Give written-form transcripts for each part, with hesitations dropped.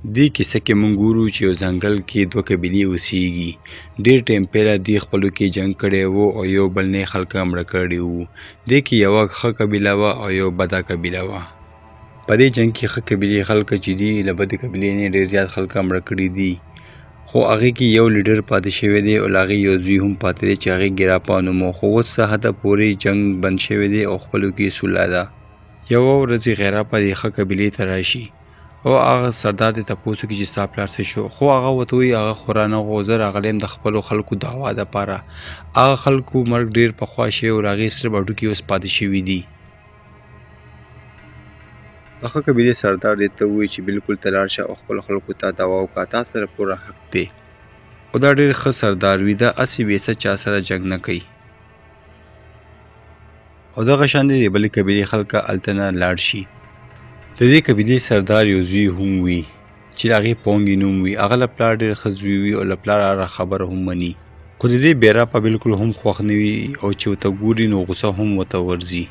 دې کیسه کې موږ ګورو چې یو ځنګل کې دوه قبیلې اوسېږي. ډېر ټایم پیله دې خپلو کې جنګ کړی و او یو بل نه خلکه مړه کړي وو. دې کې یوه ښه قبیله وه او یو بده قبیله وه. په دې جنګ کې ښه قبیلې خلکه چې دي له بدې قبیلې نه ډېر زیات خلکه مړه کړي دي. خو هغې کې یو لیډر پاتې شوی دی او له هغې یو زوی هم پاتې دی چې هغې ګراپا نوم و. خو اوس څه حده پورې جنګ بند شوی دی او خپلو کې سوله ده. یوه ورځ غیراپا دې ښه قبیلې ته راشي او هغه سردار دې تپوس وکړي چې ستا پلار څه شو. خو هغه ورته وایي هغه خو رانغی، زه راغلی یم د خپلو خلکو دعوا دپاره. هغه خلکو مرګ ډېر پخوا شوی او له هغې صرف هډوکي اوس پاتې شوي دي. د ښه قبیلې سردار دې ته ووایي چې بلکل ته لاړ شه او خپلو خلکو ته دعوا وکړه، تا سره پوره حق دی. خو دا ډېر ښه سردار وي، دا هسې بې څه چا سره جنګ نه کوي. او دغه شان د بلې قبیلې خلکه هلته نه لاړ شي. د دې قبیلې سردار یو زوی هم وي چې د هغې پونګي نوم وي. هغه له پلار ډېر ښه زوی وي او له پلار هره خبره هم مني. خو د دې بیراپا بلکل هم خوښ نه وي او چې ورته ګوري نو غوسه هم ورته ورځي.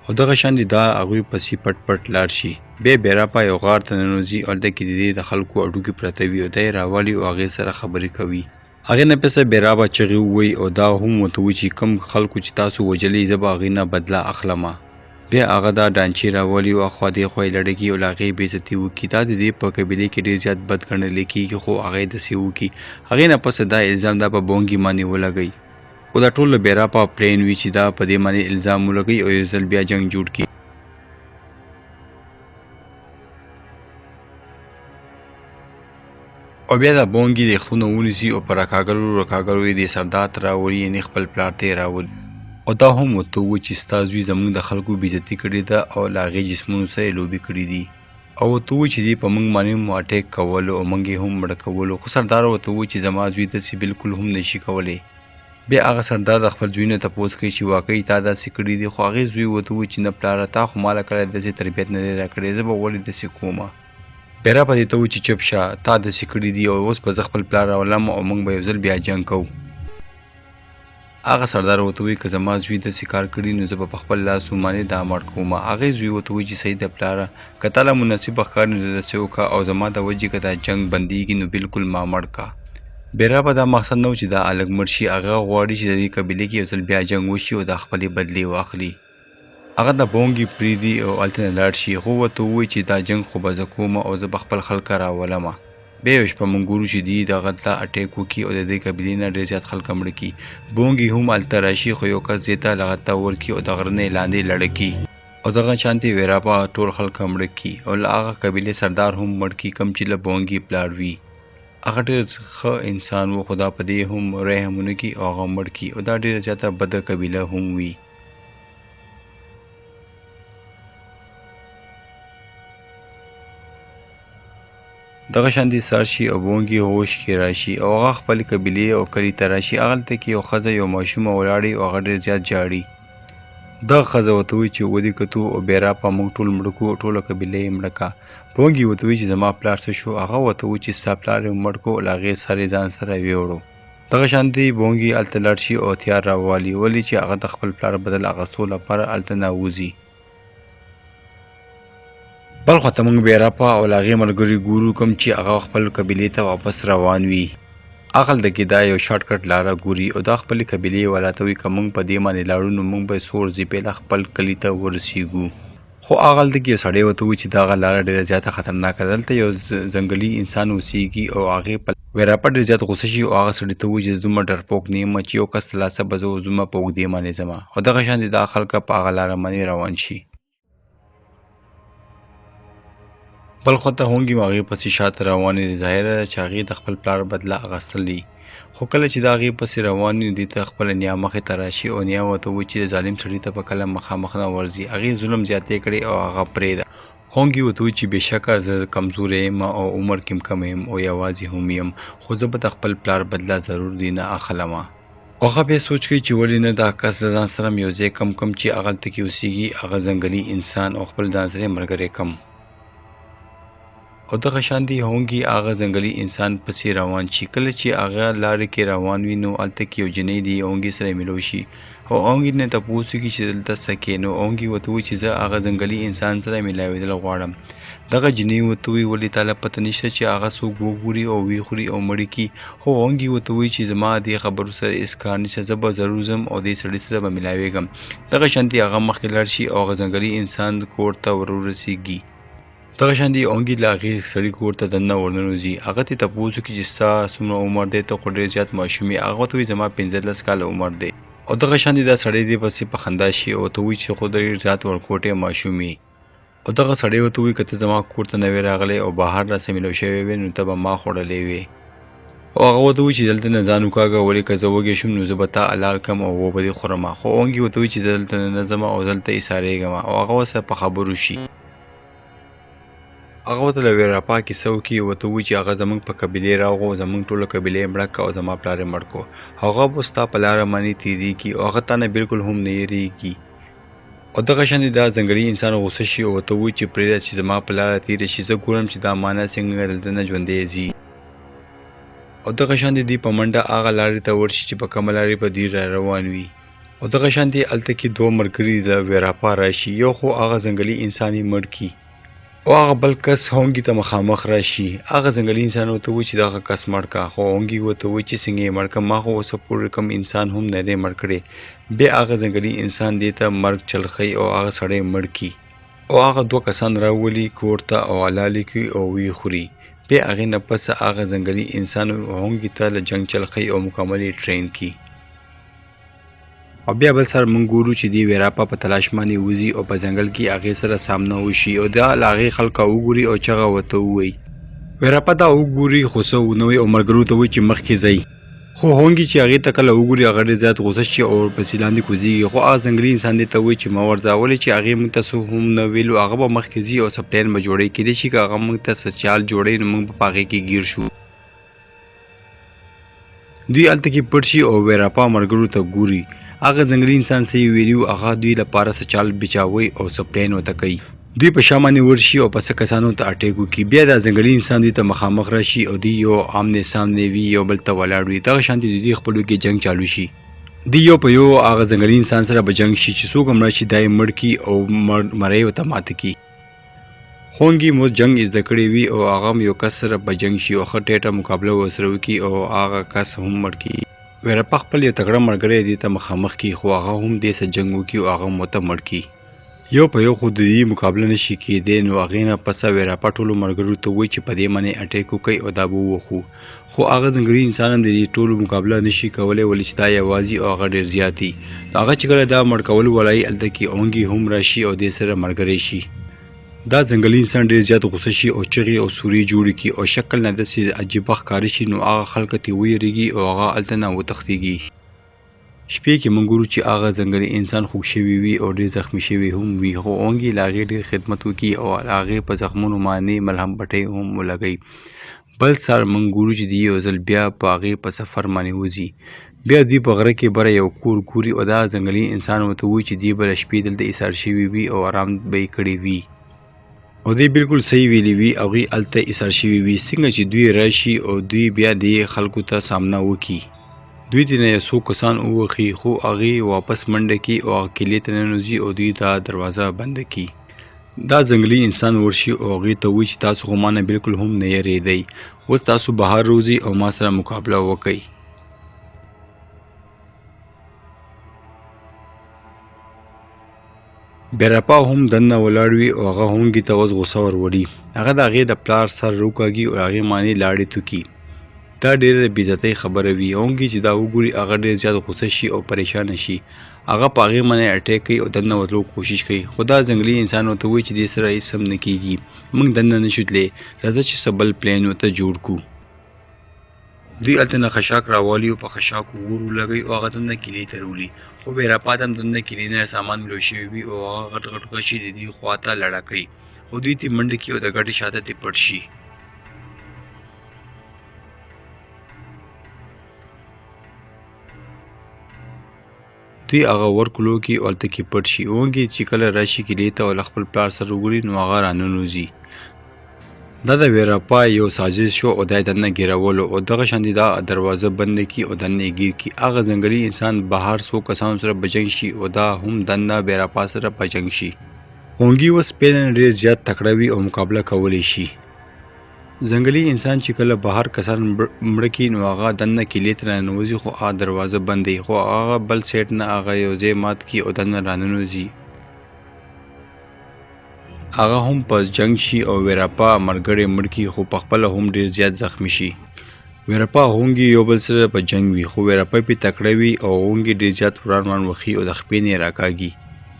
او دغه شان دي دا هغوی پسې پټ پټ لاړ شي. بیا بیراپا یو غار ته ننوځي او هلته کې د دې د خلکو هډوکي پرته وي او دا یې راولي او هغې سره خبرې کوي. هغې نه پسه بیراپا چغې ووایي او دا هم ورته وایي چې کوم خلکو چې تاسو وژلي زه به هغې نه بدله اخلمه. بیا هغه دا ډانچې راولي او اخوا دېخوا یې لړې کړي او له هغې بېعزتي وکړي. دا د دې په قبیلې کې ډېر زیات بد ګڼلی کېږي، خو هغه یې داسې وکړي. هغې نه پسه دا الزام دا په بونګي باندې ولګوي. خو دا ټول له بیراپا پلین وي چې دا په دې باندې الزام ولګوي او یو ځل بیا جنګ جوړ کړي. او بیا دا بونګي د خښتونه ونیسي او په راکاږلو یې دې سردار ته راولي، یعنې خپل پلار ته یې راولي. او دا هم ورته ووایي چې ستا زوی زموږ د خلکو بېعزتي کړې ده او له هغې جسمونو سره یې لوبې کړي دي. او ورته ووایي چې دې په موږ باندې هم اټیک کولو او موږ یې هم مړه کولو. خو سردار ورته ووایي چې زما زوی داسې بلکل هم نشي کولی. بیا هغه سردار د خپل زوی نه تپوس کوي چې واقعي تا داسې کړي دي. خو هغې زوی ورته ووایي چې نه پلاره، تا خو ماله کله داسې تربیت نه دی راکړی، زه به ولې داسې کومه. بیراپا دې ته ووایي چې چپ شه، تا داسې کړي دي او اوس به زه خپل پلار راولم او موږ به یو ځل بیا جنګ کوو. هغه سردار ورته وایي که زما زوی داسې کار کړي نو زه به په خپل لاس باندې دا مړ کوم. هغې زوی ورته وایي چې صحیح ده پلاره، که تا له مناسبه ښکاري نو داسې وکړه او زما د وجې که دا جنګ بندېږي نو بلکل ما مړ کا. بیراپا دا مقصد نه و چې دا هلک مړ شي، هغه غواړي چې د دې قبیلې کې یو ځل بیا جنګ وشي او دا خپلې بدلې واخلي. هغه د بونګي پرېږدي او هلته نه لاړ شي. خو ورته ووایي چې دا جنګ خو به زه کوم او زه به خپل خلکه راولمه. بیا یوه شپه موږ ګورو چې دوی دغه ته اټیک وکړي او د دې قبیلې نه ډېر زیات خلک مړه کړي. بونګي هم هلته راشي خو یو کس دې ته لغت ته ورکړي او د غره نه یې لاندې لړه کړي او دغه شانتې بیراپا ټول خلک مړه کړي او له هغه قبیلې سردار هم مړ کړي کوم چې له بونګي پلار وي. هغه ډېر ښه انسان و خو دا په دې هم رحم ونه کړي او هغه مړ کړي او دا ډېره زیاته بده قبیله هم وي. دغه شانتې سهار شي او بونګي هوش کې راشي او هغه خپلې قبیلې او کلي ته راشي. هغلته کې یو ښځه یو ماشومه ولاړې او هغه ډېر زیات جاړي. دغه ښځه ورته وایي چې ودې کتو او بیراپا موږ ټول مړه کړو او ټوله قبیله یې مړه کړه. بونګي ورته وایي چې زما پلار څه شو. هغه ورته وایي چې ستا پلار یې مړ کړو او له هغې سر یې ځان سره ویوړو. دغه شانتې بونګي هلته لاړ شي او هتیار راوالي، ولې چې هغه د خپل پلار بدل اخیستو لپاره هلته نه وځي. بل خواته موږ بیراپا او له هغې ملګري ګورو کوم چې هغه خپل قبیلې ته واپس روان وي. هغلته کې دا یو شارټ کټ لاره ګوري او دا خپلې قبیلې والا ته وایي که موږ په دې باندې لاړو نو موږ به څو ورځې پهله خپل کلي ته ورسېږو. خو هغلته کې یو سړی ورته وایي چې دغه لاره ډېره زیاته خطرناکه ده، دلته یو ځنګلي انسان اوسېږي او هغې په بیراپا ډېر زیات غوسه شي او هغه سړي ته وایي چې زه دومره ډرپوک نه یم چې یو کس له لاسه به زه وځمه په اوږدې باندې ځمه. او دغه شانتې دا خلکه په هغه لاره باندې روان شي. بل خواته هونګي هم هغې پسې شاته روانې دي. ظاهره ده چې هغې د خپل پلار بدله اخیستلی. خو کله چې د هغې پسې روان وي دې ته خپله نیا مخې ته راشي او نیا ورته وایي چې د ظالم سړي ته به کله مخامخ نه ورځي. هغې ظلم زیاتې کړی او هغه پرېږده. هونګي ورته وایي چې بېشکه زه کمزوری یم او عمر کې هم کم یم او یوازې هم یم، خو زه به د خپل پلار بدله ضرور دې نه اخلمه. هغه بیا سوچ کوي چې ولې نه دا کس د ځان سره یو ځای کم چې هغلته کې اوسېږي هغه ځنګلي انسان او خپل ځان سره یې ملګری کم. او دغه شانتې هونګي هغه ځنګلي انسان پسې روان شي. کله چې هغه لارې کې روان وي نو هلته کې یو جنۍ د هونګي سره ملو شي. او اونګي نه تاسو کې چې دلته سکه نو اونګي وته وی چې زه هغه ځنګلي انسان سره ملاویدل غواړم. دغه جنې وته وی ولې تعالی پته نشته چې هغه څوک وګوري او وی خوري او مړی کی. خو اونګي وته وی چې زما د خبرو سره اس کار نشه، زه به ضرور زم او د سړي سره به ملاویږم. دغه شانتي هغه مخکې لاړ شي او هغه ځنګلي انسان کور ته ورورسیږي. دغه شانتي اونګي لاغي سړي کور ته دننه ورننوځي. هغه ته تاسو کې چې ستا څومره عمر دی، ته خو ډېر زیات ماشومي. هغه ته وی زما 15 کاله عمر دی. او دغه شانتي دا سړی دی پسې په خندا شي او ته وی چې خو ډېر زیات ورکوټه ماشومي. او دغه سړی وته وی کته زما کور ته نوې راغلی او بهر را سمېلو شوی وي نو ته به ما خوړلې وي. او هغه وته وی چې دلته نه ځان وکاږه، ولې که زه وږی شم نو زه به تا حلال کم او وبه دې خورم. خو اونګي وته وی چې دلته نه ځم او دلته ایسارېږم او هغه ورسره په خبرو شي. هغه ورته له ویراپا کیسه وکړي. ورته وایي چې هغه زموږ په قبیلې راغو، زموږ ټوله قبیلې یې مړه کړه او زما پلار یې مړ کړو. هغه به ستا په لاره باندې تېرېږي او هغه تا نه بلکل هم نه یېرېږي. او دغه شانې دا ځنګلي انسان غوسه شي او ورته وایي چې پرېږده چې زما په لاره تېره شي، زه ګورم چې دا مانا څنګه دلته نه ژوندی ځي. او دغه شانې دوی په منډه هغه لارې ته ورشي چې په کومه لارې به دوی را روان وي. او دغه شانې هلته کې دوه ملګري د ویراپا راشي، یو خو هغه ځنګلي انسان یې مړ کړي او هغه بل کس هونګي ته مخامخ راشي. هغه ځنګلي انسان ورته وایي چې دغه کس مړ کا. خو هونګي ورته وایي چې څنګه یې مړ کړم، ما خو اوسه پورې کوم انسان هم نه دی مړ کړی. بیا هغه ځنګلي انسان دې ته مرګ چلخی او هغه سړی مړ کړي او هغه دوه کسان راولي کور ته او حلالې کړي او وی خوري. بیا هغې نه پس هغه ځنګلي انسان هونګي ته له جنګ چلخی او مکمل یې ټرین کړي. او بیا بل سر مونږ ګورو چې دی ویراپا په تلاش باندې وځي او په ځنګل کې هغې سره سامنا وشي او دا له هغې خلکه وګوري او چغه ورته ووایي. ویراپا دا وګوري خو څه ونه وایي او ملګرو ته وایي چې مخکې ځئ. خو هونګي چې هغې ته کله وګوري هغه ډېر زیات غوسه شي او پسې لاندې کوزېږي. خو هغه ځنګلي انسان دې ته وایي چې مه ورځه، ولې چې هغې موږ ته څه هم نه ویلو، هغه به مخکې ځي او څه پلان به جوړوي. کیدای شي که هغه موږ ته څه چال جوړوي نو موږ به په هغې کې ګیر شو. دوی هلته کې پټ شي او ویراپا ملګرو ته ګوري. هغه ځنګلي انسان څه یې ویلي وو هغه دوی لپاره څه چال بچاوي او څه پلان ورته کوي. دوی په شا باندې ورشي او په څه کسانو ته اټیک وکړي. بیا دا ځنګلي انسان دوی ته مخامخ راشي او دوی یو آمنې سامنې وي، یو بل ته ولاړ وي. دغه شانتې د دوی خپلو کې جنګ چالو شي. دوی یو په یو هغه ځنګلي انسان سره به جنګ شي چې څوک هم راشي دا یې مړ کړي او مرۍ ورته ماته کړي. هونګي مو جنګ زده کړی وي او هغه هم یو کس سره به جنګ شي او ښه ټیټه مقابله ورسره وکړي او هغه کس هم مړ کړي. ویراپا خپل یو تکړه ملګری دې ته مخامخ کړي خو هغه هم دې سره جنګ وکړي او هغه هم ورته مړ کړي. یو په یو خو د دې مقابله نشي کېدی. نو هغې نه پسه ویراپا ټولو ملګرو ته وایي چې په دې باندې اټیک وکړئ او دا به ووخو. خو هغه ځنګلي انسان هم د دې ټولو مقابله نشي کولی، ولې چې دا یوازې او هغه ډېر زیات دي. نو هغه چې کله دا مړ کول ولايي هلته کې اونګي هم راشي او دې سره ملګری شي. دا ځنګلي انسان ډېر زیات غوسه شي او چغې او سورې جوړې کړي او شکل نه داسې عجیبه ښکاره شي. نو هغه خلکو ته ویرېږي او هغه هلته نه وتښتېږي. شپې کې موږ ګورو چې هغه ځنګلي انسان خوږ شوی وي او ډېر زخمي شوی هم وي. خو اونګي له هغې ډېر خدمت وکړي او هغې په زخمونو باندې ملهم پټۍ هم ولګوي. بل سهار موږ ګورو چې دوی یو ځل بیا په هغې په سفر باندې وځي. بیا دوی په غره کې بره یو کور ګوري او دا ځنګلي انسان ورته وایي چې دوی به له شپې دلته ایسار شوي وي او آرام به یې کړی وي او دوی بالکل صحیح ویلي وي. هغوی هلته ایسار شوي وي څنګه چې دوی راشي او دوی بیا دې خلکو ته سامنا وکړي. دوی دې نه یو څو کسان ووخي خو هغې واپس منډه کړي او هغه کیلې ته ننوځي او دوی دا دروازه بنده کړي. دا ځنګلي انسان ورشي او هغې ته وایي چې تاسو خو ما نه بالکل هم نه یېرېدئ، اوس تاسو بهر روځئ او ما سره مقابله وکئ. ویراپا هم دننه ولاړ وي او هغه هونګي ته اوس غوسه ور وړي. هغه د هغې د پلار سر روکاږي او هغې باندې لاړې توکي. دا ډېره بې عزتۍ خبره وي. هونګي چې دا وګوري هغه ډېر زیات غوسه شي او پریشانه شي. هغه په هغې باندې اټیک کوي او دننه وتلو کوشش کوي. خو دا ځنګلي انسان ورته وایي چې دې سره هېڅ هم نه کېږي، موږ دننه نشو تللی، راځه چې څه بل پلان ورته جوړ کړو. دوی هلته نه خشاک راوالي او په خشاکو اور ولګوي او هغه دننه کیلې ته راولي. خو ویراپا ته هم دننه کیلې نه سامان ملو شوي وي او هغه غټ غټ غشي د دوی خوا ته لړه کوي. خو دوی ترې منډه کړي او د ګټې شاته ترې پټ شي. دوی هغه ورکلو کې او هلته کې پټ شي. اونګي چې کله راشي کیلې ته او له خپل پلار سره وګوري نو هغه راننوځي. دا د ویراپا یو سازش شو او دا دننه ګیرولو او دغه شاندې دا دروازه بند کی او دننه ګیر کی. هغه ځنګلي انسان بهر څو کسانو سره بجنګ شي او دا هم دننه ویراپا سره بجنګ شي. هونګي اوس پیلن ډېر زیات تکړه وي او مقابله کولی شي. ځنګلي انسان چې کله بهر کسان مړه کي نو هغه دننه کیلې ته راننوځي خو هغه دروازه بندوي خو هغه بل سیټ نه هغه یو ځای مات کي او دننه راننوځي. هغه هم په جنگ شي او ویراپا مرګړی مړ کي خو په خپله هم ډېر زیات زخمی شي. ویراپا هونګي یو بل سره په جنگ وي خو ویراپا پې تکړه وي او هونګي ډېر زیات وران وخي او د خپې نه یې راکاږي.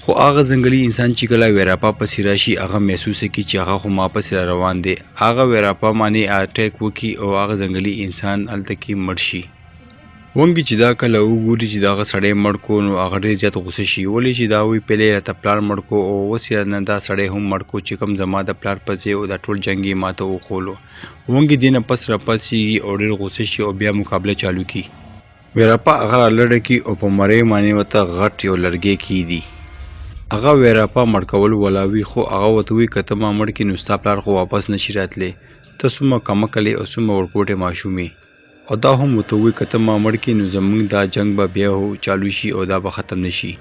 خو هغه ځنګلي انسان چې کله ویراپا پسې راشي هغه محسوسه کي چې هغه خو ما پسې را روان دی. هغه ویراپا باندې اټیک وکي او هغه ځنګلي انسان هلته کې مړ شي. هونګي چې دا کله وګوري چې دغه سړی مړ کو نو هغه ډېر زیات غوسه شي ولې چې دا وایي پهلې راته پلار مړ کو او اوس یې نه دا سړی هم مړ کو چې کوم زما د پلار په ځای او دا ټول جنګ یې ماته وښولو. هونګي دې نه پس راپاڅېږي او ډېر غوسه شي او بیا مقابله چالو کي. ویراپا هغه رالړه کي او په مرۍ باندې ورته غټ یو لرګی کیږدي. هغه ویراپا مړ کول ولاوي خو هغه ورته وایي که ته ما مړ کړې نو ستا پلار خو واپس نشي راتلی. ته څومره کمکلې او څومره ورکوټې ماشوم یې. او دا هم ورته وایي که ته ما مړ کړې نو زموږ دا جنګ به بیا چالو شي او دا به ختم نه شي.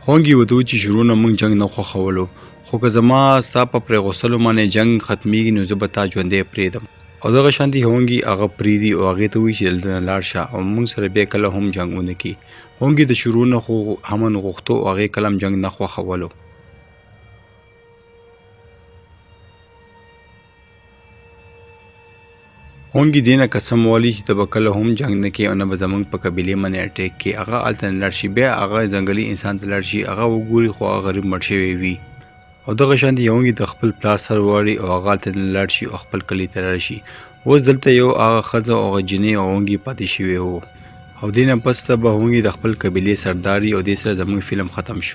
هونګي ورته وایي چې شروع نه موږ جنګ نه خوښولو خو که زما ستا په پرېغوستلو باندې جنګ ختمیږي نو زه به تا ژوندی پرېږدم. او دغه شانتې هونګي هغه پرېږدي او هغې ته وایي چې دلته نه لاړ شه او موږ سره بیا کله هم جنګ ونه کړي. هونګي د شروع نه خو امن غوښتو او هغې کله هم جنګ نه خوښولو. هونګي دې نه قسم والی چې ته به کله هم جنګ نه کوې او نه به زموږ په قبیلې باندې اټیک کوې. هغه هلته نه لاړ شي بیا هغه ځنګلي انسان ته لاړ شي هغه وګوري خو هغه غریب مړ شوی وي. او دغه شانتې هونګي د خپل پلار سر واړي او هغه هلته نه لاړ شي او خپل کلي ته لاړ شي. اوس دلته یو هغه ښځه او هغه جینۍ او هونګي پاتې شوي وو او دې نه پس ته به هونګي د خپل قبیلې سردار وي او دې سره زموږ فلم ختم شو.